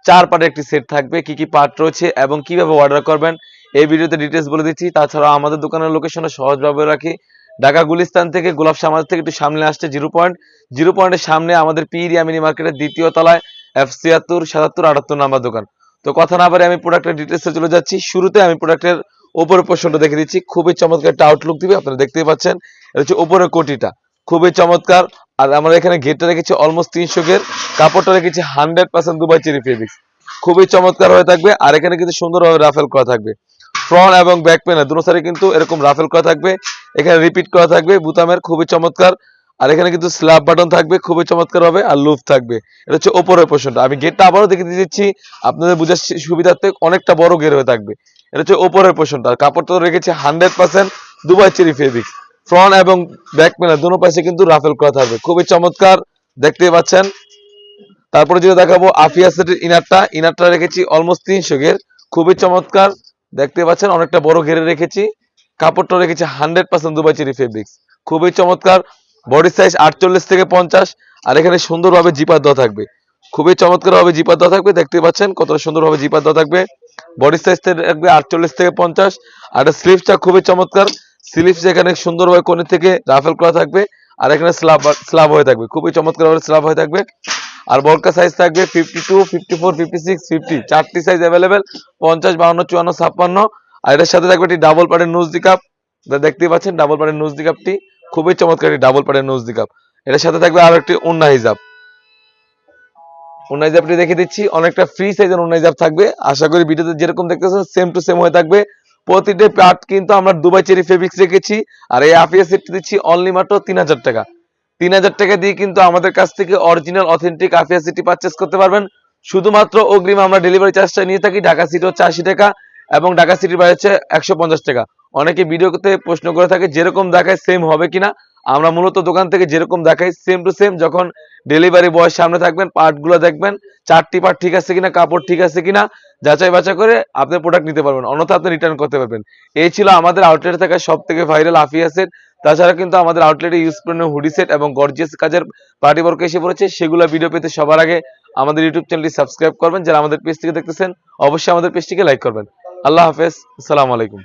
4 পার্টের একটি সেট থাকবে। কি কি পার্ট রয়েছে এবং কিভাবে অর্ডার করবেন এই ভিডিওতে ডিটেইলস বলে দিচ্ছি। তাছাড়া আমাদের দোকানের লোকেশনটা সহজভাবে রাখি, ঢাকা গুলিস্তান থেকে গোলাপ সমাজ থেকে একটু সামনে আসছে জিরো পয়েন্টের সামনে আমাদের পিরিয়া মিনি মার্কেটের দ্বিতীয় তলায় F76 77 78 নাম্বার দোকান। তো কথা না বাড়িয়ে আমি প্রোডাক্টের ডিটেইলসে চলে যাচ্ছি। শুরুতে আমি প্রোডাক্টের উপরের পোরশনটা দেখে দিচ্ছি, খুবই চমৎকার একটা আউটলুক দিবে, আপনারা দেখতেই পাচ্ছেন। এটা হচ্ছে উপরের কোটিটা খুবই চমৎকার। আর আমরা এখানে ঘেরটা রেখেছি অলমোস্ট 300 ঘের, কাপড়টা রেখেছি 100% দুবাই চেরি ফেব্রিক্স, খুবই চমৎকার হয়ে থাকবে। আর এখানে কিন্তু সুন্দরভাবে রাফেল করা থাকবে, ফ্রন্ট এবং ব্যাক প্যানেল দুটো সাইডে কিন্তু এরকম রাফেল করা থাকবে, এখানে রিপিট করা থাকবে বুতামের, খুবই চমৎকার। আর এখানে কিন্তু স্ল্যাব বাটন থাকবে, খুবই চমৎকার হবে। আর লুপ থাকবে, এটা হচ্ছে উপরের পোরশনটা। আমি গেটটা আবারও দেখে দিচ্ছি আপনাদের বোঝার সুবিধার্থে, অনেকটা বড় গের হয়ে থাকবে। এটা হচ্ছে উপরের পোরশনটা। আর কাপড়টা রেখেছি 100% দুবাই চেরি ফেব্রিক্স, ফ্রন্ট এবং ব্যাক প্যানেল দুটো পাশে কিন্তু রাফেল করা থাকবে, খুবই চমৎকার, দেখতেই পাচ্ছেন। তারপরে যেটা দেখাবো আফিয়া সেটের ইনারটা রেখেছি অলমোস্ট 300 ঘের, খুবই চমৎকার, দেখতে পাচ্ছেন অনেকটা বড় ঘেরে রেখেছি। কাপড়টা রেখেছি 100% দুবাই চেরি ফেব্রিক্স, খুবই চমৎকার। বডি সাইজ 48 থেকে 50। আর এখানে সুন্দরভাবে জিপার দেওয়া থাকবে, খুবই চমৎকার ভাবে জিপার দেওয়া থাকবে, দেখতে পাচ্ছেন কতটা সুন্দরভাবে জিপার দেওয়া থাকবে। বডি সাইজ থাকবে 48 থেকে 50। আর স্লিভসটা খুবই চমৎকার, স্লিভস এখানে সুন্দরভাবে কোণে থেকে রাফেল করা থাকবে। আর এখানে স্ল্যাব হয়ে থাকবে, খুবই চমৎকার ভাবে স্ল্যাব হয়ে থাকবে। আর বলকা সাইজ থাকবে 52, 54, 56, 50, চারটি সাইজ অ্যাভেলেবেল, 50, 52, 54, 56। আর এটার সাথে থাকবে একটি ডাবল পার্টের নোজ দিকাপ, দেখতেই পাচ্ছেন ডাবল পার্টের নোজ দিকাপটি, খুবই চমৎকার একটি ডাবল পার্টের নোজ দিকাপ। এটার সাথে থাকবে আরো একটি ওন্না হিজাবটি দেখে দিচ্ছি, অনেকটা ফ্রি সাইজের ওন্না হিজাব থাকবে। আশা করি ভিডিওতে যেরকম দেখতেছেন সেম টু সেম হয়ে থাকবে। প্রতিটি পার্ট কিন্তু আমরা দুবাই চেরি ফেব্রিক্স রেখেছি। আর এই আফিয়া সেটটি দিচ্ছি অনলি মাত্র 3000 টাকা। 3000 টাকা দিয়ে কিন্তু আমাদের কাছ থেকে অরিজিনাল অথেন্টিক আফিয়া সেটটি পারচেজ করতে পারবেন। শুধুমাত্র অগ্রিম আমরা ডেলিভারি চার্জটা নিয়ে থাকি, ঢাকা সিটি হচ্ছে 80 টাকা এবং ঢাকা সিটির বাইরে হচ্ছে 150 টাকা। অনেকে ভিডিওতে প্রশ্ন করে থাকে যেরকম দেখায় সেম হবে কিনা। আমরা মূলত দোকান থেকে যেরকম দেখাই সেম টু সেম, যখন ডেলিভারি বয় সামনে থাকবেন পার্টগুলো দেখবেন, 4টি পার্ট ঠিক আছে কিনা, কাপড় ঠিক আছে কিনা, যাচাই বাছাই করে আপনি প্রোডাক্ট নিতে পারবেন, অন্যথা আপনি রিটার্ন করতে পারবেন। এই ছিল আমাদের আউটলেটে থাকা সব থেকে ভাইরাল আফিয়া সেট। তাছাড়া কিন্তু আমাদের আউটলেটে ইউজ করানো হুডি সেট এবং গর্জিয়াস কাজের পার্টি ওয়ার্ক এসে পড়েছে, সেগুলো ভিডিও পেতে সবার আগে আমাদের ইউটিউব চ্যানেলটি সাবস্ক্রাইব করবেন। যারা আমাদের পেজ থেকে দেখতেছেন অবশ্যই আমাদের পেজটিকে লাইক করবেন। আল্লাহ হাফেজ, আসসালামু আলাইকুম।